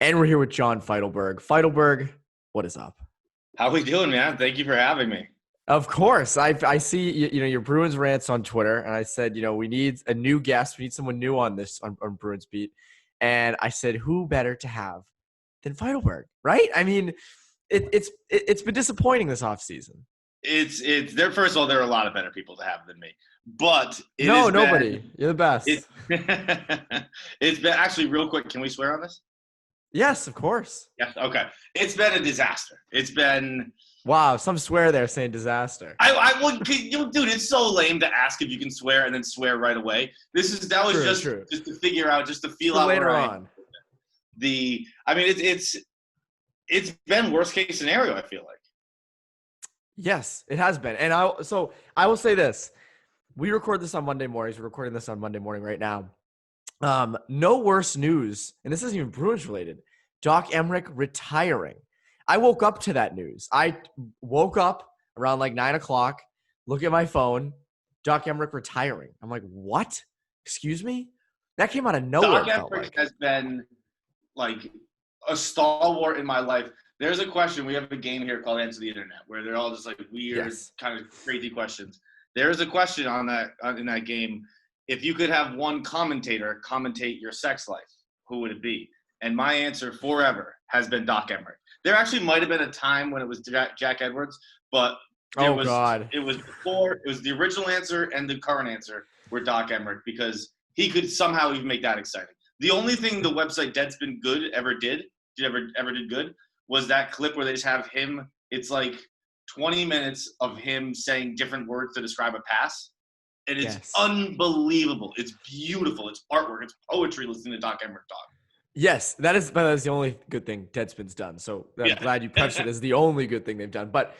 And we're here with John Feitelberg. Feitelberg, what is up? How we doing, man? Thank you for having me. Of course, I see your Bruins rants on Twitter, and I said we need a new guest, we need someone new on this on Bruins Beat, and I said who better to have than Feitelberg, right? I mean, it's been disappointing this offseason. It's there. First of all, there are a lot of better people to have than me, but nobody. You're the best. It's been actually real quick. Can we swear on this? Yes, of course. Yes. Okay. It's been a disaster. It's been. Wow, some swear there saying disaster. I would, dude. It's so lame to ask if you can swear and then swear right away. That was true. just to figure out, just to feel so out later on. It's been worst case scenario. I feel like. Yes, it has been. And I will say this. We record this on Monday mornings. We're recording this on Monday morning right now. No worse news, and this isn't even Bruins related. Doc Emrick retiring. I woke up to that news. I woke up around like 9 o'clock, look at my phone, Doc Emrick retiring. I'm like, what? Excuse me? That came out of nowhere. Doc Emrick has been like a stalwart in my life. There's a question. We have a game here called Answer the Internet where they're all just like weird, kind of crazy questions. There is a question in that game. If you could have one commentator commentate your sex life, who would it be? And my answer forever has been Doc Emrick. There actually might have been a time when it was Jack Edwards, but it was before. It was the original answer and the current answer were Doc Emrick because he could somehow even make that exciting. The only thing the website Deadspin Good ever did good was that clip where they just have him. It's like 20 minutes of him saying different words to describe a pass. And it's unbelievable. It's beautiful. It's artwork. It's poetry listening to Doc Emrick talk. Yes, that is the only good thing Deadspin's done. So I'm glad you prefaced it as the only good thing they've done. But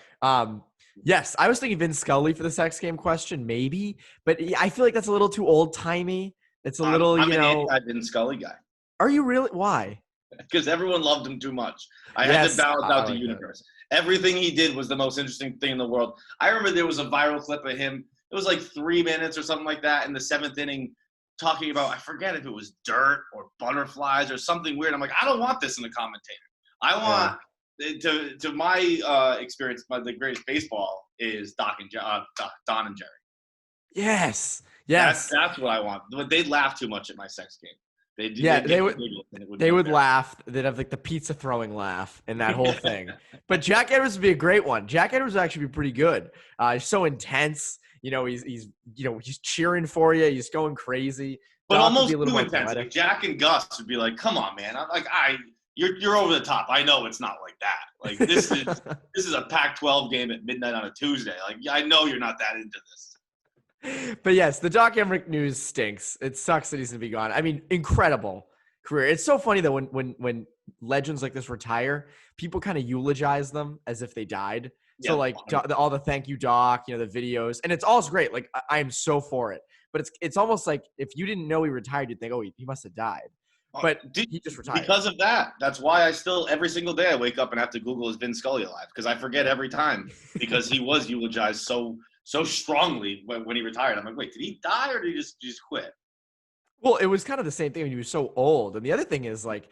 yes, I was thinking Vince Scully for the sex game question, maybe. But I feel like that's a little too old-timey. It's a little, I'm an anti-Vince Scully guy. Are you really? Why? Because everyone loved him too much. I had to balance out the universe. Everything he did was the most interesting thing in the world. I remember there was a viral clip of him. It was like 3 minutes or something like that in the seventh inning talking about, I forget if it was dirt or butterflies or something weird. I'm like, I don't want this in a commentator. I want, to my experience, the greatest baseball is Don and Jerry. Yes. That's what I want. But they laugh too much at my sex game. They would laugh. They'd have like the pizza throwing laugh and that whole thing. But Jack Edwards would be a great one. Jack Edwards would actually be pretty good. He's so intense. He's cheering for you. He's going crazy. But almost too intense. Like Jack and Gus would be like, "Come on, man! You're over the top. I know it's not like that. Like this is a Pac-12 game at midnight on a Tuesday. Like I know you're not that into this." But yes, the Doc Emrick news stinks. It sucks that he's gonna be gone. I mean, incredible career. It's so funny though when legends like this retire, people kind of eulogize them as if they died. Yeah, so like all the thank you Doc, the videos, and it's all great. Like I am so for it. But it's almost like if you didn't know he retired, you'd think, oh, he must have died. But he just retired. Because of that. That's why I still, every single day I wake up and have to Google is Vince Scully alive? Because I forget every time because he was eulogized so strongly when he retired. I'm like, wait, did he die or did he just quit? Well, it was kind of the same thing when he was so old. And the other thing is like,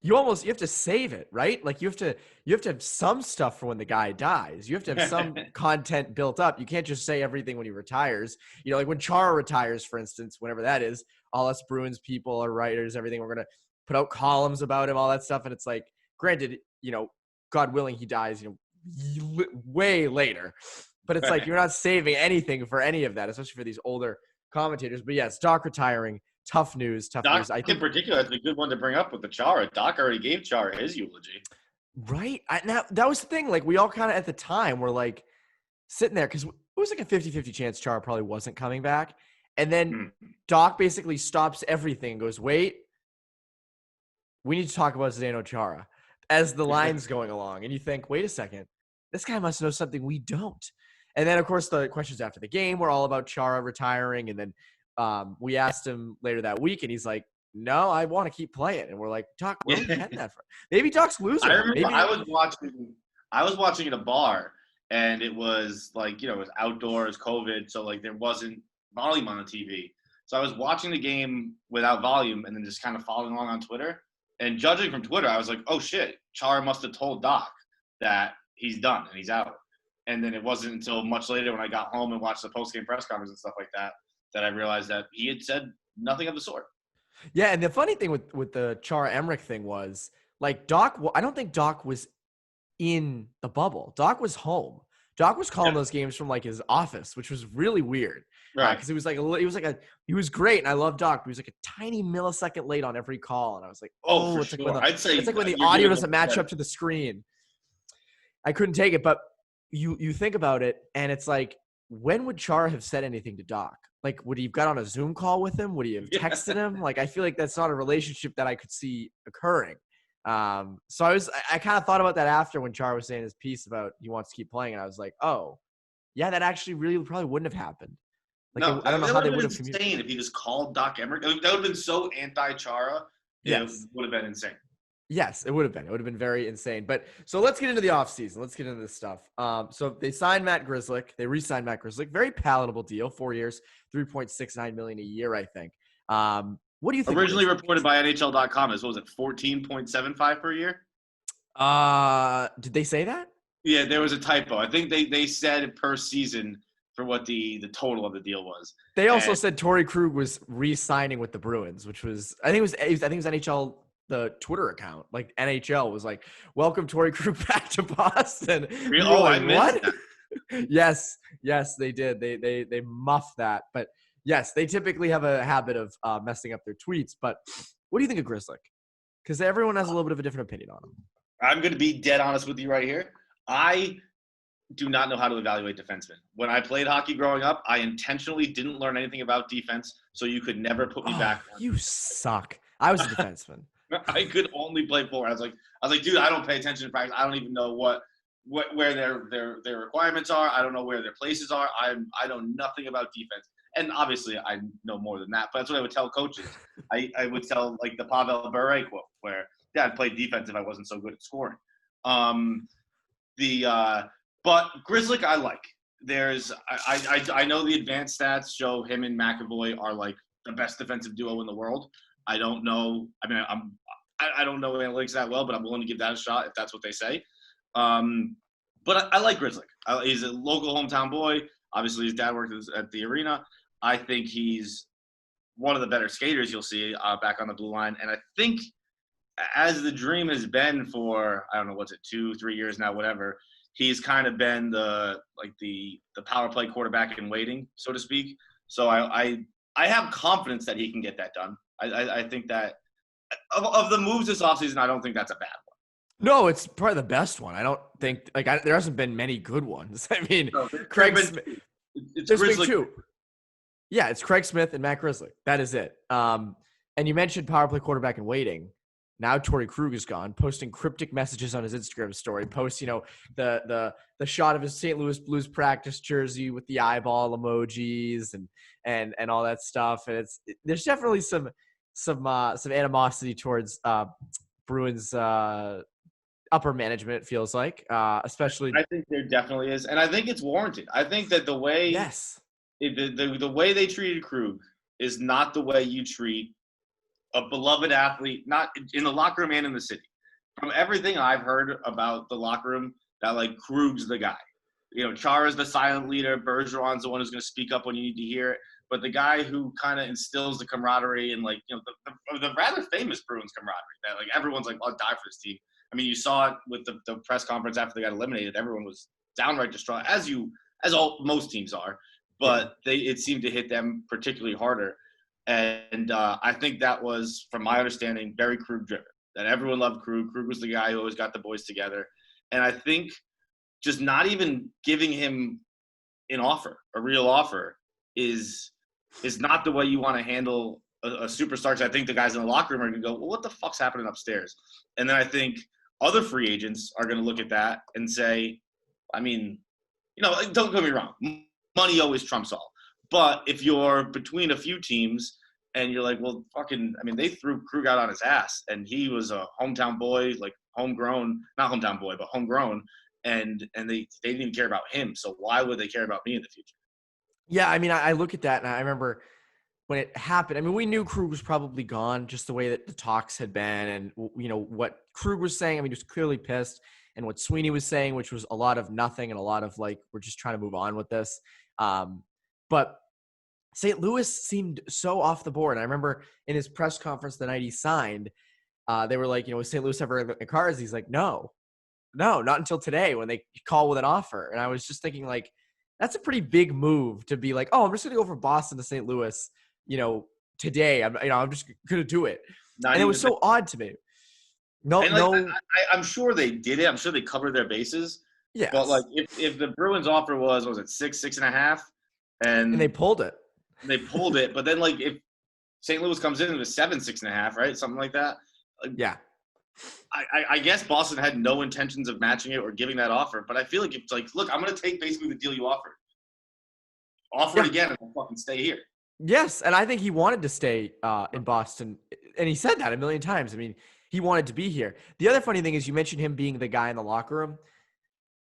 you have to save it, right? Like you have to have some stuff for when the guy dies. You have to have some content built up. You can't just say everything when he retires. Like when Chara retires, for instance, whenever that is, all us Bruins people or writers, everything, we're going to put out columns about him, all that stuff. And it's like, granted, God willing, he dies, way later. But it's like, you're not saving anything for any of that, especially for these older commentators. But yes, Doc retiring. Tough news. Doc, I think in particular, that's a good one to bring up with the Chara. Doc already gave Chara his eulogy. Right. Now, that was the thing. Like, we all kind of at the time were like sitting there because it was like a 50-50 chance Chara probably wasn't coming back. And then Doc basically stops everything and goes, wait, we need to talk about Zdeno Chara as the line's going along. And you think, wait a second, this guy must know something we don't. And then, of course, the questions after the game were all about Chara retiring. And then we asked him later that week, and he's like, no, I want to keep playing. And we're like, Doc, where are we getting that from? Maybe Doc's losing. I remember I was watching at a bar, and it was like, it was outdoors, COVID, so like there wasn't volume on the TV. So I was watching the game without volume and then just kind of following along on Twitter. And judging from Twitter, I was like, oh shit, Chara must have told Doc that he's done and he's out. And then it wasn't until much later when I got home and watched the post-game press conference and stuff like that, that I realized that he had said nothing of the sort. Yeah, and the funny thing with the Chara Emmerich thing was, like, Doc, I don't think Doc was in the bubble. Doc was home. Doc was calling those games from like his office, which was really weird. Right. Because he was great, and I love Doc, but he was like a tiny millisecond late on every call, and I was like, oh, for it's sure. like I'd say it's like when the audio doesn't match up to the screen. I couldn't take it, but you think about it, and it's like, when would Chara have said anything to Doc? Like, would he have got on a Zoom call with him? Would he have texted him? Like, I feel like that's not a relationship that I could see occurring. So I kind of thought about that after when Chara was saying his piece about he wants to keep playing, and I was like, oh, yeah, that actually really probably wouldn't have happened. Like, no, I don't know how they would have communicated. Insane if he just called Doc Emmerich. That would have been so anti-Chara. Yes. It would have been insane. Yes, it would have been. It would have been very insane. But so let's get into the offseason. Let's get into this stuff. So they signed Matt Grzelcyk. They re-signed Matt Grzelcyk. Very palatable deal. 4 years, $3.69 million a year, I think. What do you think? Originally reported by NHL.com as, what was it, 14.75 per year? Did they say that? Yeah, there was a typo. I think they said per season for what the total of the deal was. They also said Torrey Krug was re-signing with the Bruins, which was I think it was NHL, the Twitter account, like NHL was like, welcome Torrey Krug back to Boston. Really? Oh, like, I missed what? Yes, they did. They muffed that, but yes, they typically have a habit of messing up their tweets. But what do you think of Grzelcyk? Because everyone has a little bit of a different opinion on him. I'm going to be dead honest with you right here. I do not know how to evaluate defensemen. When I played hockey growing up, I intentionally didn't learn anything about defense, so you could never put me back. You suck. I was a defenseman. I could only play forward. I was like, dude, I don't pay attention to practice. I don't even know where their requirements are. I don't know where their places are. I know nothing about defense. And obviously, I know more than that. But that's what I would tell coaches. I would tell, like, the Pavel Bure quote, where, yeah, I'd play defense if I wasn't so good at scoring. But Grzelcyk, I like. I know the advanced stats show him and McAvoy are like the best defensive duo in the world. I don't know. I mean, I don't know analytics that well, but I'm willing to give that a shot if that's what they say. But I like Grzelcyk. He's a local hometown boy. Obviously, his dad worked at the arena. I think he's one of the better skaters you'll see back on the blue line. And I think as the dream has been for, I don't know, 2-3 years now, whatever, he's kind of been the power play quarterback in waiting, so to speak. So I have confidence that he can get that done. I think that of the moves this offseason, I don't think that's a bad one. No, it's probably the best one. I don't think there hasn't been many good ones. I mean, Craig Smith. There's been two. Yeah, it's Craig Smith and Matt Grzelcyk. That is it. And you mentioned power play quarterback in waiting. Now Torrey Krug is gone, posting cryptic messages on his Instagram story. Posts, the shot of his St. Louis Blues practice jersey with the eyeball emojis and all that stuff. And there's definitely some animosity towards Bruins upper management, it feels like, especially. I think there definitely is, and I think it's warranted. I think that the way the way they treated Krug is not the way you treat a beloved athlete, not in the locker room and in the city. From everything I've heard about the locker room, that like Krug's the guy. Chara's the silent leader. Bergeron's the one who's going to speak up when you need to hear it. But the guy who kind of instills the camaraderie and the rather famous Bruins camaraderie that like everyone's like, I'll die for this team. I mean, you saw it with the press conference after they got eliminated. Everyone was downright distraught, as most teams are. But it seemed to hit them particularly harder. And I think that was, from my understanding, very Krug-driven. That everyone loved Krug. Krug was the guy who always got the boys together. And I think just not even giving him a real offer, is not the way you want to handle a superstar. Because I think the guys in the locker room are going to go, well, what the fuck's happening upstairs? And then I think other free agents are going to look at that and say, I mean, don't get me wrong. Money always trumps all. But if you're between a few teams and you're like, well, they threw Krug out on his ass, and he was a hometown boy, like homegrown, not hometown boy, but homegrown, and they didn't even care about him. So why would they care about me in the future? Yeah, I mean, I look at that, and I remember when it happened, I mean, we knew Krug was probably gone just the way that the talks had been and, what Krug was saying. I mean, he was clearly pissed, and what Sweeney was saying, which was a lot of nothing and a lot of like, we're just trying to move on with this. But St. Louis seemed so off the board. I remember in his press conference the night he signed, they were like, was St. Louis ever in the cards? He's like, no, not until today when they call with an offer. And I was just thinking, like, that's a pretty big move to be like, oh, I'm just going to go from Boston to St. Louis, today. I'm just going to do it. And it was so odd to me. I'm sure they did it. I'm sure they covered their bases. Yeah. But like, if the Bruins offer was it 6.5, and they pulled it. But then like if St. Louis comes in with 6.5, right, something like that. Like, yeah. I guess Boston had no intentions of matching it or giving that offer, but I feel like it's like, look, I'm going to take basically the deal you offered. Offer it again, and I'll fucking stay here. Yes, and I think he wanted to stay in Boston, and he said that a million times. I mean, he wanted to be here. The other funny thing is you mentioned him being the guy in the locker room.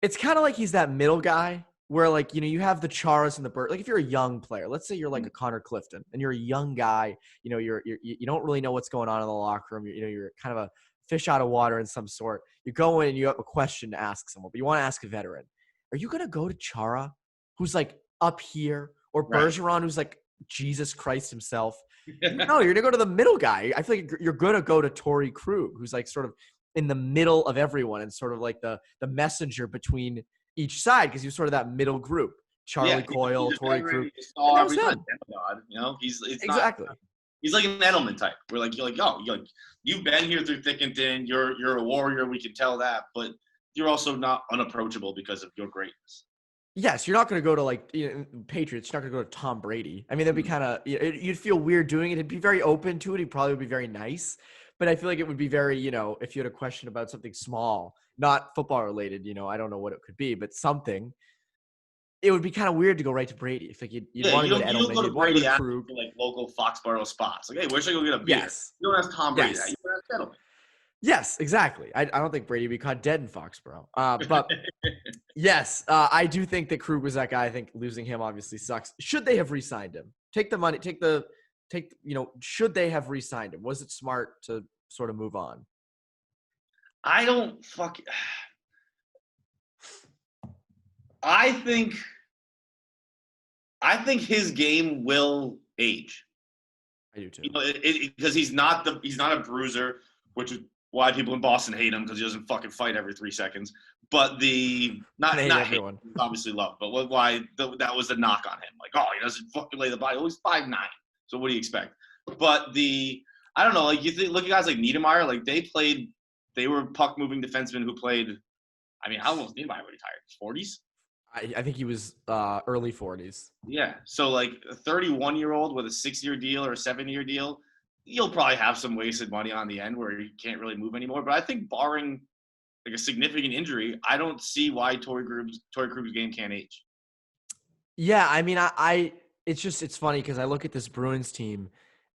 It's kind of like he's that middle guy where, like, you have the Charas and the Like, if you're a young player, let's say you're like a Connor Clifton, and you're a young guy, you don't really know what's going on in the locker room. You're kind of a fish out of water in some sort. You go in and you have a question to ask someone, but you want to ask a veteran. Are you going to go to Chara, who's like up here, or Bergeron, who's like Jesus Christ himself? No, you're going to go to the middle guy. I feel like you're going to go to Torrey Krug, who's like sort of in the middle of everyone and sort of like the messenger between each side, because you're sort of that middle group. Charlie Coyle, Torrey Krug. He's not a demigod, He's exactly. He's like an Edelman type. You're like, you've been here through thick and thin. You're a warrior. We can tell that, but you're also not unapproachable because of your greatness. Yes, you're not going to go to like Patriots. You're not going to go to Tom Brady. I mean, that'd be kind of you'd feel weird doing it. It'd be very open to it. He probably would be very nice, but I feel like it would be very if you had a question about something small, not football related. I don't know what it could be, but something. It would be kind of weird to go right to Brady. If like you'd want to go to Edelman, you'd want to go to Krug. Like local Foxborough spots. Like, hey, where should I go get a beer? Yes. You don't ask Tom Brady that. You ask Edelman. Yes, exactly. I don't think Brady would be caught dead in Foxborough. But yes, I do think that Krug was that guy. I think losing him obviously sucks. Should they have re-signed him? Take the money. Should they have re-signed him? Was it smart to sort of move on? I think his game will age. I do too. Because he's not a bruiser, which is why people in Boston hate him, because he doesn't fucking fight every 3 seconds. But not everyone hate, obviously love, but why that was the knock on him. Like, oh, he doesn't fucking lay the body. Oh, he's 5'9". So what do you expect? But I don't know. Like, look at guys like Niedermeyer. Like, they were puck moving defensemen who played. I mean, how old was Niedermeyer when he retired? 40s. I think he was early 40s. Yeah. So like a 31-year-old with a 6-year deal or a 7-year deal, you'll probably have some wasted money on the end where you can't really move anymore. But I think barring like a significant injury, I don't see why Torrey Krug's game can't age. Yeah, I mean, it's funny because I look at this Bruins team,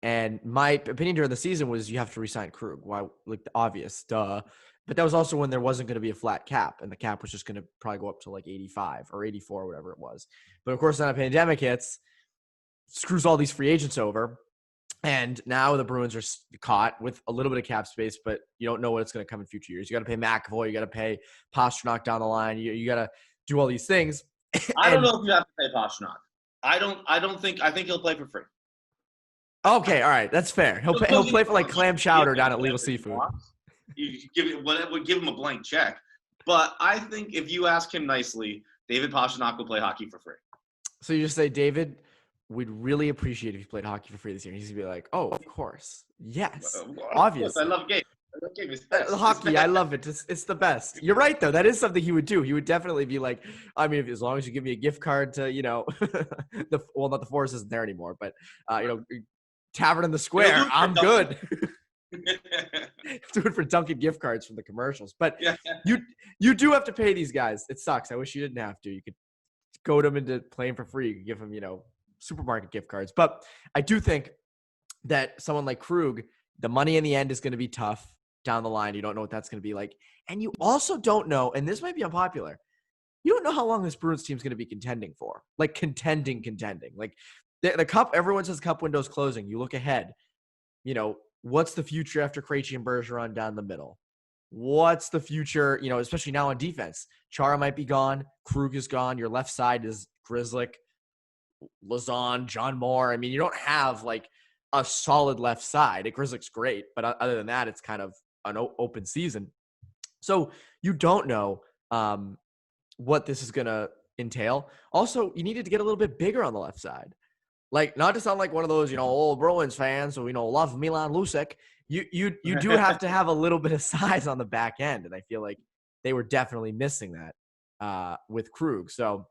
and my opinion during the season was you have to re-sign Krug. Why? Like, obvious, duh. But that was also when there wasn't going to be a flat cap, and the cap was just going to probably go up to like 85 or 84, whatever it was. But of course, then a pandemic hits, screws all these free agents over, and now the Bruins are caught with a little bit of cap space, but you don't know what's going to come in future years. You got to pay McAvoy, you got to pay Pastrnak down the line, you got to do all these things. I don't know if you have to pay Pastrnak. I think he'll play for free. Okay, all right, that's fair. He'll play for like clam chowder down at Legal Seafood. You would give him a blank check, but I think if you ask him nicely, David Pastrnak will play hockey for free. So you just say, David, we'd really appreciate if you played hockey for free this year. He's gonna be like, oh, of course, yes, obviously. I love games. Hockey, I love it. It's the best. You're right, though. That is something he would do. He would definitely be like, I mean, as long as you give me a gift card to, not the Forest isn't there anymore, but Tavern in the Square, I'm good. Do it for Dunkin' gift cards from the commercials. But you do have to pay these guys. It sucks. I wish you didn't have to. You could goad them into playing for free. You could give them, supermarket gift cards. But I do think that someone like Krug, the money in the end is going to be tough down the line. You don't know what that's going to be like. And you also don't know, and this might be unpopular, you don't know how long this Bruins team is going to be contending for. Like contending. Like The cup, everyone says cup window's closing. You look ahead, what's the future after Krejci and Bergeron down the middle? What's the future, especially now on defense? Chara might be gone. Krug is gone. Your left side is Grzelcyk, Lauzon, John Moore. I mean, you don't have like a solid left side. Grzelcyk's great, but other than that, it's kind of an open season. So you don't know what this is going to entail. Also, you needed to get a little bit bigger on the left side. Like, not to sound like one of those, old Bruins fans who, love Milan Lucic. You do have to have a little bit of size on the back end, and I feel like they were definitely missing that with Krug. So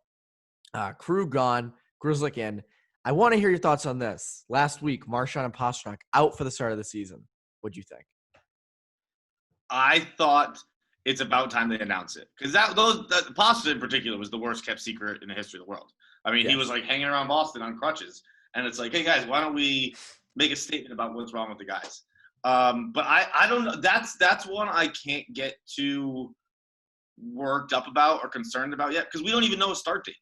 Krug gone, Grzelcyk in. I want to hear your thoughts on this. Last week, Marchand and Pastrnak out for the start of the season. What'd you think? I thought it's about time they announce it, because that Pastrnak in particular was the worst kept secret in the history of the world. I mean, He was like hanging around Boston on crutches, and it's like, hey guys, why don't we make a statement about what's wrong with the guys? But I don't know. That's one I can't get too worked up about or concerned about yet, because we don't even know a start date.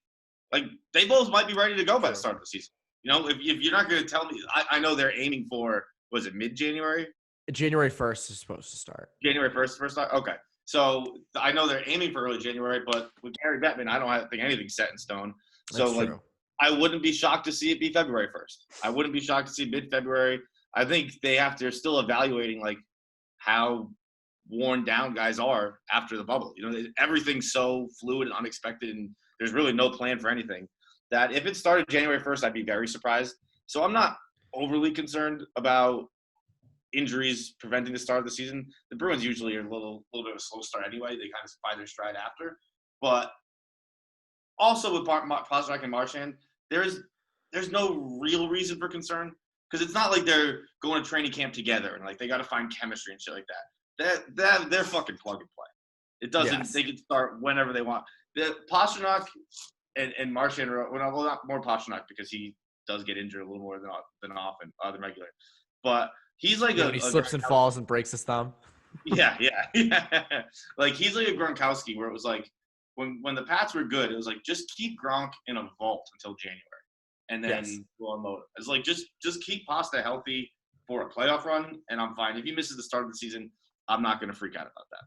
Like, they both might be ready to go by the start of the season. If you're not going to tell me, I know they're aiming for, was it mid-January? January 1st is supposed to start. January 1st, first start? Okay. So I know they're aiming for early January, but with Gary Bettman, I don't think anything's set in stone. So, That's true. I wouldn't be shocked to see it be February 1st. I wouldn't be shocked to see mid-February. I think they're still evaluating, like, how worn down guys are after the bubble. Everything's so fluid and unexpected, and there's really no plan for anything, that if it started January 1st, I'd be very surprised. So I'm not overly concerned about injuries preventing the start of the season. The Bruins usually are a little bit of a slow start anyway. They kind of find their stride after. But also with Pastrnak and Marchand, there's no real reason for concern, because it's not like they're going to training camp together and like they got to find chemistry and shit like that. They're fucking plug and play. It doesn't. Yes. They can start whenever they want. The Pastrnak and Marchand, well, not more Pastrnak because he does get injured a little more than often than regular, but he's like when he slips and falls and breaks his thumb. Yeah. Like, he's like a Gronkowski, where it was like when the Pats were good, it was like, just keep Gronk in a vault until January, and then we'll unload it. It's like, just keep Pasta healthy for a playoff run, and I'm fine. If he misses the start of the season, I'm not going to freak out about that.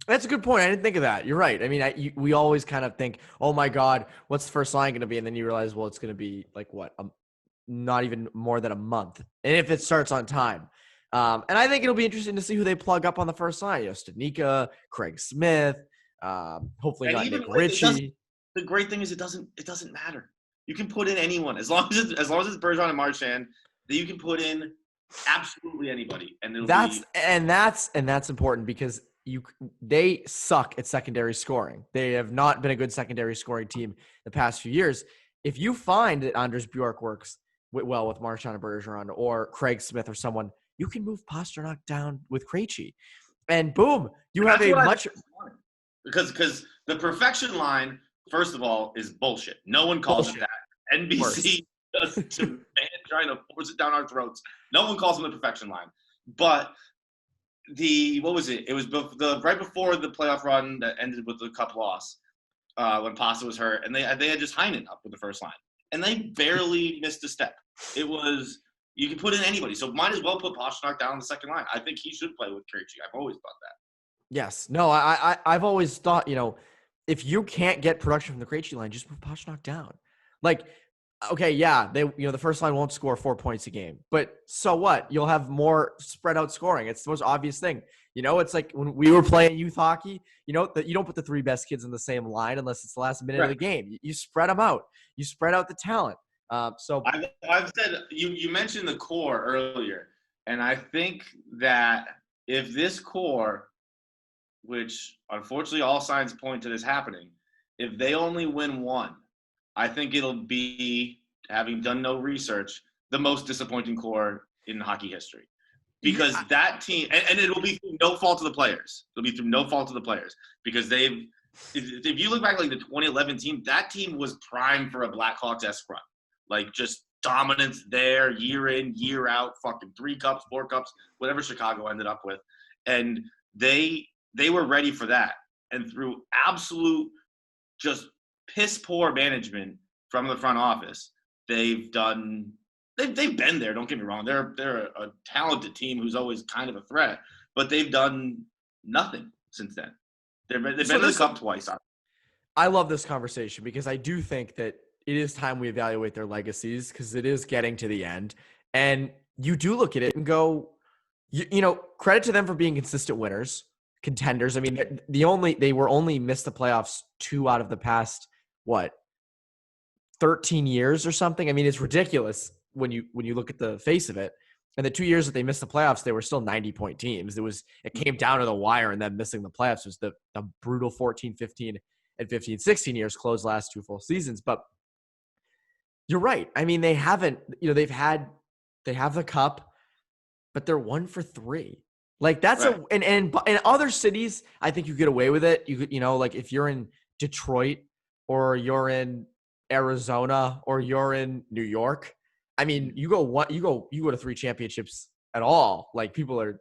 That's a good point. I didn't think of that. You're right. I mean, we always kind of think, oh my God, what's the first line going to be? And then you realize, well, it's going to be like what? Not even more than a month. And if it starts on time. And I think it'll be interesting to see who they plug up on the first line. Stanika, Craig Smith, hopefully not Nick Ritchie. The great thing is it doesn't matter. You can put in anyone. As long as it's Bergeron and Marchand, that you can put in absolutely anybody. And that's important, because they suck at secondary scoring. They have not been a good secondary scoring team the past few years. If you find that Anders Bjork works well with Marchand and Bergeron, or Craig Smith or someone, you can move Pastrnak down with Krejci, and boom, you have a much because the perfection line, first of all, is bullshit. No one calls it that. NBC does to trying to force it down our throats. No one calls them the perfection line. But what was it? It was right before the playoff run that ended with the cup loss, when Pasta was hurt, and they had just Heinen up with the first line, and they barely missed a step. It was, you can put in anybody, so might as well put Pastrnak down on the second line. I think he should play with Krejci. I've always thought that. Yes. No, I've always thought, if you can't get production from the Krejci line, just move Pastrnak down. Like, okay, yeah, the first line won't score 4 points a game, but so what? You'll have more spread out scoring. It's the most obvious thing. It's like when we were playing youth hockey, that you don't put the three best kids in the same line unless it's the last minute of the game. You spread them out. You spread out the talent. So I've said, you mentioned the core earlier, and I think that if this core, which unfortunately all signs point to this happening, if they only win one, I think it'll be, having done no research, the most disappointing core in hockey history. Because that team, and it'll be through no fault of the players. It'll be through no fault of the players. Because if you look back like the 2011 team, that team was primed for a Blackhawks-esque run. Like, just dominance there, year in, year out, fucking 3 cups, 4 cups, whatever Chicago ended up with. And they were ready for that. And through absolute just piss-poor management from the front office, They've been there. Don't get me wrong. They're a talented team who's always kind of a threat, but they've done nothing since then. They've been to the Cup twice. I love this conversation because I do think that it is time we evaluate their legacies because it is getting to the end. And you do look at it and go, you know, credit to them for being consistent winners, contenders. I mean, they were only missed the playoffs 2 out of the past, 13 years or something. I mean, it's ridiculous when you look at the face of it. And the 2 years that they missed the playoffs, they were still 90-point teams. It came down to the wire, and then missing the playoffs was the brutal 14, 15, and 15, 16 years closed last 2 full seasons. But you're right. I mean, they haven't, you know, they have the cup, but they're 1 for 3. Like that's right. and in other cities, I think you get away with it. You could, you know, like if you're in Detroit or you're in Arizona or you're in New York, I mean, you go to 3 championships at all. Like people are,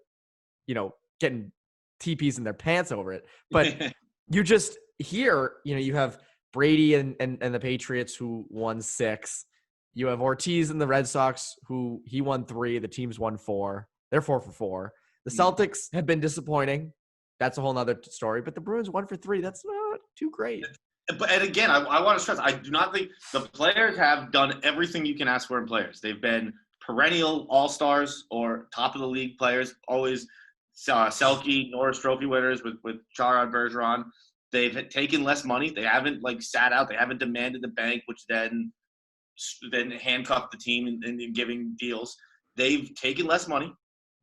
you know, getting TPs in their pants over it. But you just here, you know, you have Brady and the Patriots who won 6. You have Ortiz and the Red Sox who he won 3. The team's won 4. They're 4 for 4. The Celtics have been disappointing. That's a whole nother story. But the Bruins 1 for 3. That's not too great. And again, I want to stress, I do not think the players have done everything you can ask for in players. They've been perennial all-stars or top-of-the-league players, always Selke, Norris Trophy winners with Chara and Bergeron. They've taken less money. They haven't, like, sat out. They haven't demanded the bank, which then handcuffed the team in giving deals. They've taken less money.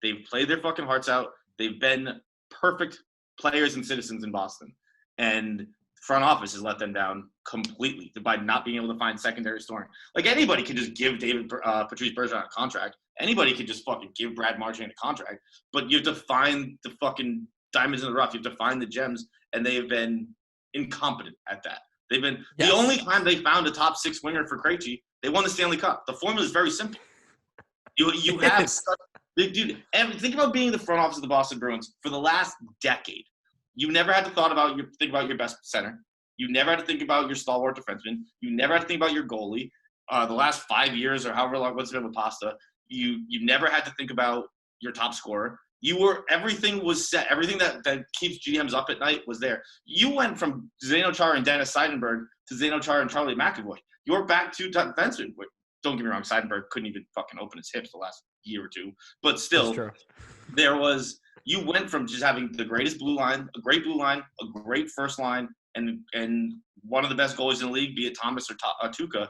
They've played their fucking hearts out. They've been perfect players and citizens in Boston. And front office has let them down completely by not being able to find secondary scoring. Like anybody can just give Patrice Bergeron a contract. Anybody could just fucking give Brad Marchand a contract. But you have to find the fucking diamonds in the rough. You have to find the gems. And they have been incompetent at that. They've been the only time they found a top 6 winger for Krejci, they won the Stanley Cup. The formula is very simple. You have dude. Think about being the front office of the Boston Bruins for the last decade. You never had to think about your best center. You never had to think about your stalwart defenseman. You never had to think about your goalie. The last 5 years or however long, what's been with Pasta, you never had to think about your top scorer. Everything was set. Everything that keeps GMs up at night was there. You went from Zdeno Chara and Dennis Seidenberg to Zdeno Chara and Charlie McAvoy. You're back to defensemen. Don't get me wrong, Seidenberg couldn't even fucking open his hips the last year or 2. But still, you went from just having the greatest blue line, a great blue line, a great first line, and one of the best goalies in the league, be it Thomas or Tuukka.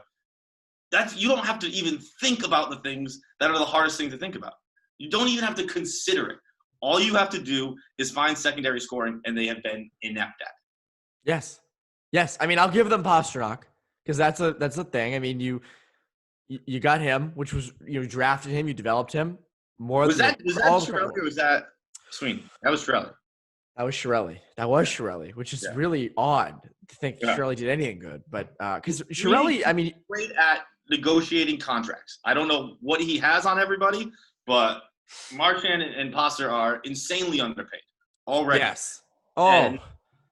You don't have to even think about the things that are the hardest thing to think about. You don't even have to consider it. All you have to do is find secondary scoring, and they have been inept at it. Yes. I mean, I'll give them Pastrnak because that's a thing. I mean, you got him, which was you drafted him, you developed him more. Was that Chiarelli or was that Sweeney? That was Chiarelli. That was Chiarelli, which is really odd to think Chiarelli did anything good. But because Chiarelli, I mean, great at negotiating contracts. I don't know what he has on everybody, but Marchand and Pasta are insanely underpaid already. Yes. And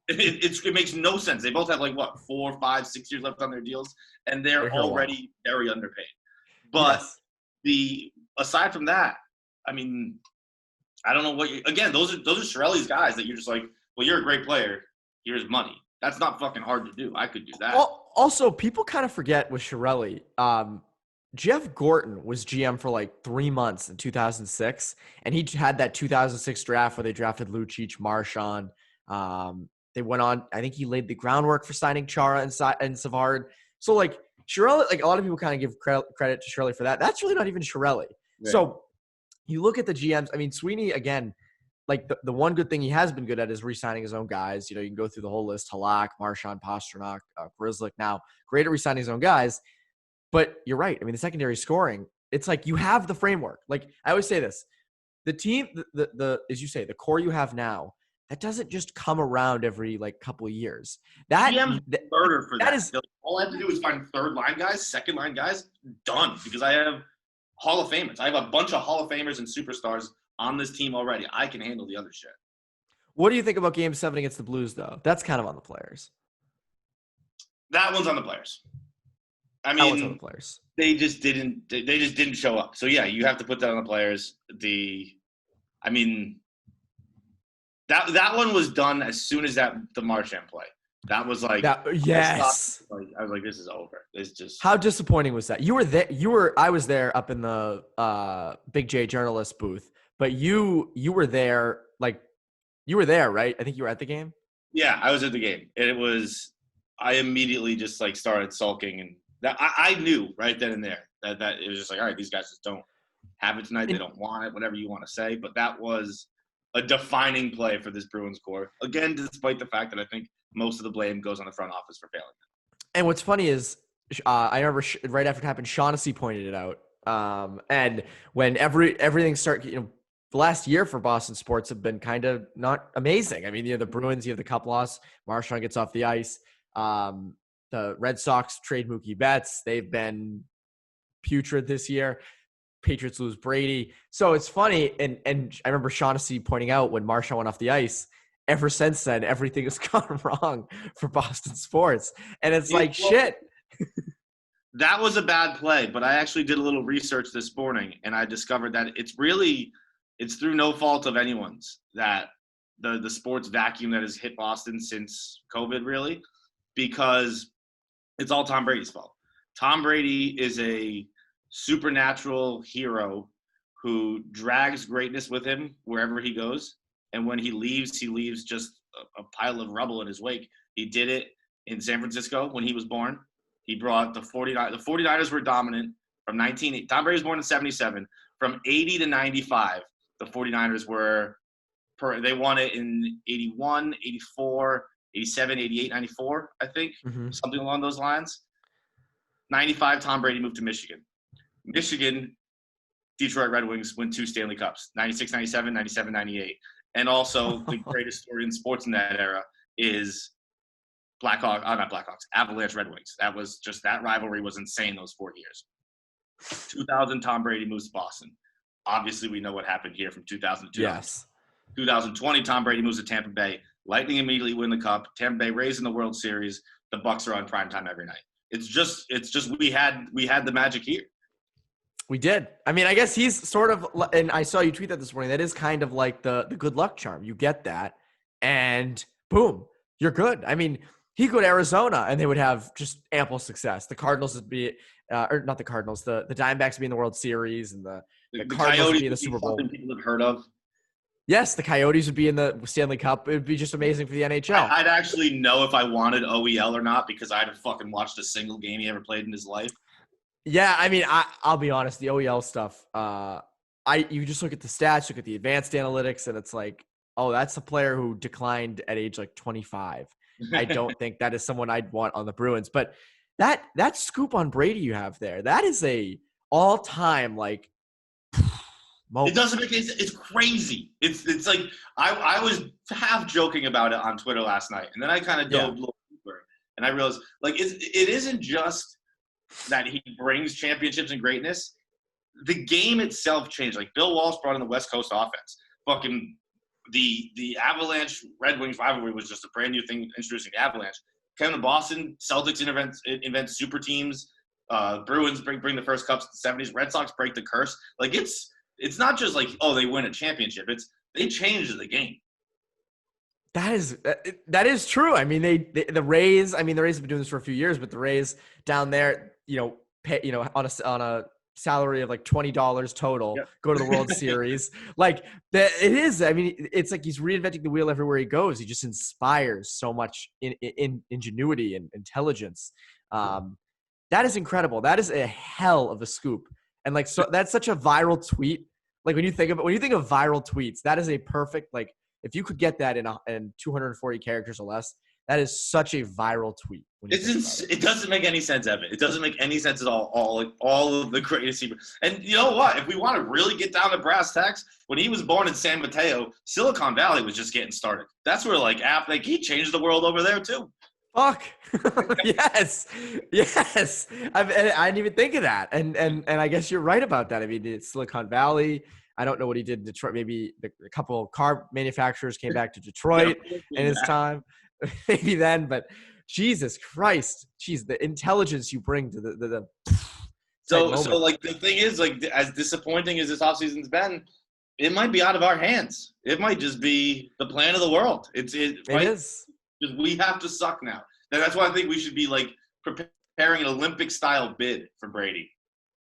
it makes no sense. They both have 4, 5, 6 years left on their deals, and they're already very underpaid. But aside from that, I mean, I don't know those are Chiarelli's guys that you're just like, well, you're a great player. Here's money. That's not fucking hard to do. I could do that. Well, also, people kind of forget with Chiarelli. Jeff Gorton was GM for 3 months in 2006, and he had that 2006 draft where they drafted Lucic, Marchand. They went on. I think he laid the groundwork for signing Chara and Savard. So Chiarelli, a lot of people kind of give credit to Chiarelli for that. That's really not even Chiarelli. Yeah. So you look at the GMs. I mean, Sweeney again. The one good thing he has been good at is re-signing his own guys. You know, you can go through the whole list: Halak, Marchand, Pastrnak, Grzelcyk. Now, great at re-signing his own guys. But you're right. I mean, the secondary scoring, it's you have the framework. I always say this, the team, the as you say, the core you have now, that doesn't just come around every couple of years. Murder for that. All I have to do is find third line guys, second line guys, done. Because I have Hall of Famers. I have a bunch of Hall of Famers and superstars on this team already. I can handle the other shit. What do you think about Game 7 against the Blues, though? That's kind of on the players. That one's on the players. I That was on the mean, players. they just didn't show up. So yeah, you have to put that on the players. I mean, that one was done as soon as the Marchand play. That was like yes. I was like, this is over. It's just How disappointing was that? You were there. I was there up in the Big J journalist booth, but you were there. Like, you were there, right? I think you were at the game. Yeah, I was at the game, and it was. I immediately just like started sulking, and that I knew right then and there that it was just like, all right, these guys just don't have it tonight. They don't want it. Whatever you want to say, but that was a defining play for this Bruins core. Again, despite the fact that I think most of the blame goes on the front office for failing. And what's funny is, I remember right after it happened, Shaughnessy pointed it out. And when everything started, the last year for Boston sports have been kind of not amazing. I mean, the Bruins, you have the cup loss. Marchand gets off the ice. The Red Sox trade Mookie Betts. They've been putrid this year. Patriots lose Brady. So it's funny. And I remember Shaughnessy pointing out when Marchand went off the ice, ever since then, everything has gone wrong for Boston sports. And it's like, shit. That was a bad play, but I actually did a little research this morning, and I discovered that it's through no fault of anyone's that the sports vacuum that has hit Boston since COVID, really, because it's all Tom Brady's fault. Tom Brady is a supernatural hero who drags greatness with him wherever he goes. And when he leaves just a pile of rubble in his wake. He did it in San Francisco when he was born. He brought the 49ers. The 49ers were dominant from Tom Brady was born in 77. From 80 to 95, the 49ers were they won it in 81, 84, 87, 88, 94, I think, something along those lines. 95, Tom Brady moved to Michigan. Detroit Red Wings win 2 Stanley Cups, 96, 97, 97, 98. And also the greatest story in sports in that era is Avalanche Red Wings. That rivalry was insane those 4 years. 2000, Tom Brady moves to Boston. Obviously, we know what happened here from 2000 to 2000. Yes. 2020, Tom Brady moves to Tampa Bay. Lightning immediately win the Cup. Tampa Bay raised in the World Series. The Bucks are on primetime every night. It's just we had the magic here. We did. I mean, I guess he's sort of, and I saw you tweet that this morning, that is kind of like the good luck charm. You get that, and boom, you're good. I mean, he could go to Arizona, and they would have just ample success. The Cardinals would be, or not the Cardinals, the Diamondbacks would be in the World Series, and the Cardinals would be in the Super Bowl. People have heard of. Yes, the Coyotes would be in the Stanley Cup. It would be just amazing for the NHL. I'd actually know if I wanted OEL or not because I'd have fucking watched a single game he ever played in his life. Yeah, I mean, I'll be honest, the OEL stuff, you just look at the stats, look at the advanced analytics, and it's like, oh, that's a player who declined at age like 25. I don't think that is someone I'd want on the Bruins. But that scoop on Brady you have there, that is a all-time like moment. It doesn't make any sense. It's crazy. It's like I was half joking about it on Twitter last night, and then I kind of dove a little deeper, and I realized like it isn't just that he brings championships and greatness. The game itself changed. Like Bill Walsh brought in the West Coast offense. Fucking the Avalanche Red Wings rivalry was just a brand new thing introducing the Avalanche. Coming to Boston, Celtics invent super teams. Bruins bring the first cups in the 70s. Red Sox break the curse. Like it's not just like, oh, they win a championship. They changed the game. That is true. I mean, the Rays. I mean, the Rays have been doing this for a few years, but the Rays down there, pay, on a salary of like $20 total, go to the World Series. Like it is. I mean, it's like he's reinventing the wheel everywhere he goes. He just inspires so much in ingenuity and intelligence. That is incredible. That is a hell of a scoop. And like, so that's such a viral tweet. Like when you think of viral tweets, that is a perfect, like, if you could get that in 240 characters or less, that is such a viral tweet. It doesn't make any sense, Evan. It doesn't make any sense at all. All of the greatest. And you know what? If we want to really get down to brass tacks, when he was born in San Mateo, Silicon Valley was just getting started. That's where he changed the world over there too. Fuck. Yes. I didn't even think of that. And I guess you're right about that. I mean, it's Silicon Valley. I don't know what he did in Detroit. Maybe a couple of car manufacturers came back to Detroit in his time. Maybe then, but Jesus Christ. Jeez, the intelligence you bring to the So like the thing is, like, as disappointing as this offseason's been, it might be out of our hands. It might just be the plan of the world. It is. Just we have to suck now. And that's why I think we should be like preparing an Olympic style bid for Brady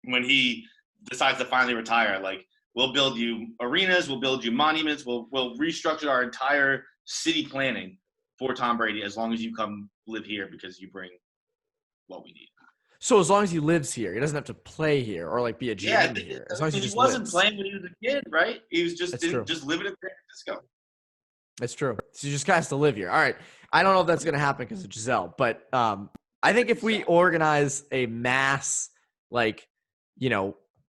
when he decides to finally retire. Like, we'll build you arenas, we'll build you monuments, we'll restructure our entire city planning for Tom Brady as long as you come live here because you bring what we need. So as long as he lives here, he doesn't have to play here or like be a GM here. As long as he wasn't playing when he was a kid, right? He was just living in San Francisco. It's true. So he just has to live here. All right. I don't know if that's going to happen because of Giselle, but I think if we organize a mass, like,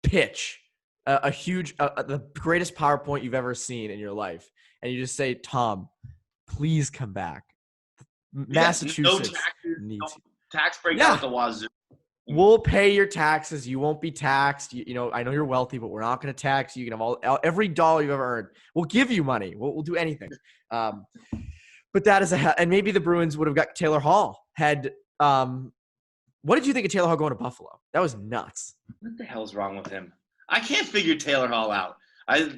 pitch, a huge, the greatest PowerPoint you've ever seen in your life, and you just say, Tom, please come back. Massachusetts needs no tax break out the wazoo. We'll pay your taxes. You won't be taxed. I know you're wealthy, but we're not going to tax you. You can have every dollar you've ever earned. We'll give you money. We'll do anything. But that is and maybe the Bruins would have got Taylor Hall. What did you think of Taylor Hall going to Buffalo? That was nuts. What the hell's wrong with him? I can't figure Taylor Hall out.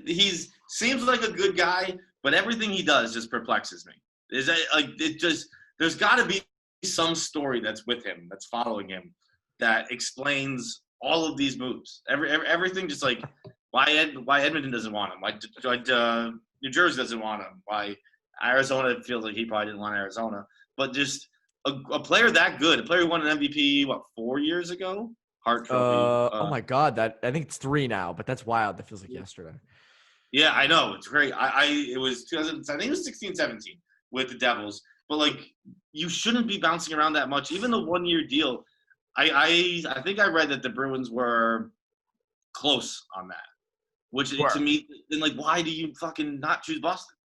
He's seems like a good guy, but everything he does just perplexes me. There's got to be some story that's with him, that's following him, that explains all of these moves. Everything, just like why Edmonton doesn't want him, why New Jersey doesn't want him, why Arizona feels like he probably didn't want Arizona, but just a player that good, a player who won an MVP 4 years ago, Hart Trophy. Oh my God, I think it's 3 now, but that's wild. That feels like yesterday. Yeah, I know, it's great. It was 2000. I think it was 16-17 with the Devils, but like, you shouldn't be bouncing around that much. Even the 1-year deal. I think I read that the Bruins were close on that, which to me, then, like, why do you fucking not choose Boston?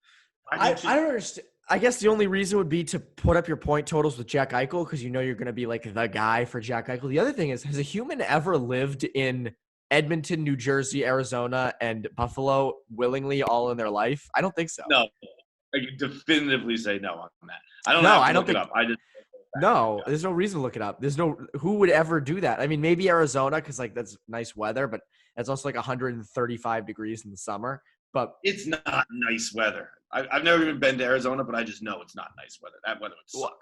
I don't understand. I guess the only reason would be to put up your point totals with Jack Eichel because you're going to be like the guy for Jack Eichel. The other thing is, has a human ever lived in Edmonton, New Jersey, Arizona, and Buffalo willingly all in their life? I don't think so. No, I can definitively say no on that. I don't know. I don't look it up. No, there's no reason to look it up. Who would ever do that? I mean, maybe Arizona because like that's nice weather, but it's also like 135 degrees in the summer. But it's not nice weather. I've never even been to Arizona, but I just know it's not nice weather. That weather would suck.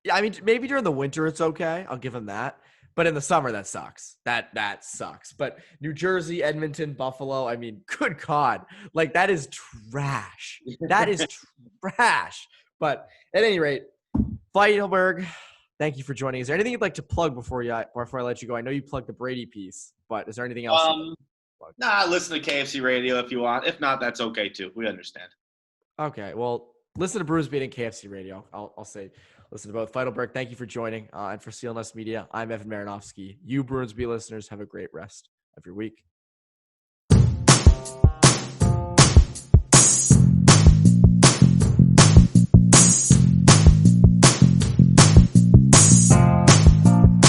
Yeah, I mean, maybe during the winter it's okay. I'll give him that. But in the summer, that sucks. That sucks. But New Jersey, Edmonton, Buffalo, I mean, good God. Like, that is trash. That is trash. But at any rate, Feitelberg, thank you for joining. Is there anything you'd like to plug before I let you go? I know you plugged the Brady piece, but is there anything else? Listen to KFC Radio if you want. If not, that's okay too. We understand. Okay, well, listen to Bruins Beat and KFC Radio. I'll say listen to both. Feitelberg, thank you for joining. And for CLNS Media, I'm Evan Marinofsky. You Bruins Beat listeners, have a great rest of your week.